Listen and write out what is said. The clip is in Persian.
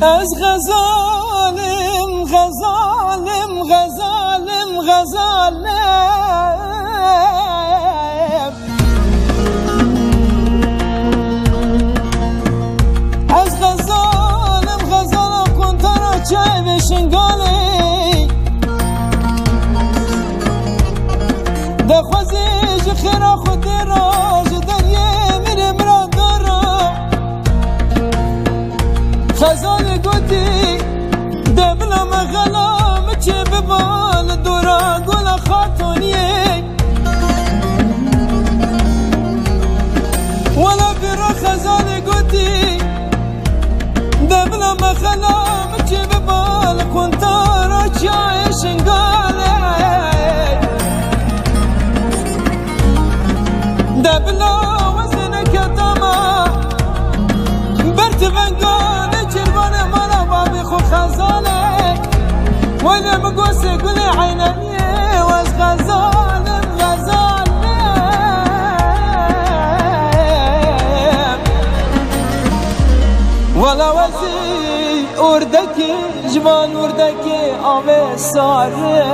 از غزالم غزالم غزالم غزالم از غزالم غزالم کنتر چای بشنگالی دخوازی خیرا خود راج دریه میره مرا دارا غزال گوتی دبلم غلام چه ببال دورا گل خاتونیه ولا برا غزال گوتی دبلم غلام چه ببال کنتارا چای شنگاله دبلا وزن کتما برت بنگانه چربانه مالا بابی خو خزاله ولی مگوسه گل عینانیه واز غزالم غزالم ولا وزی اردکی جوان اردکی آوه ساره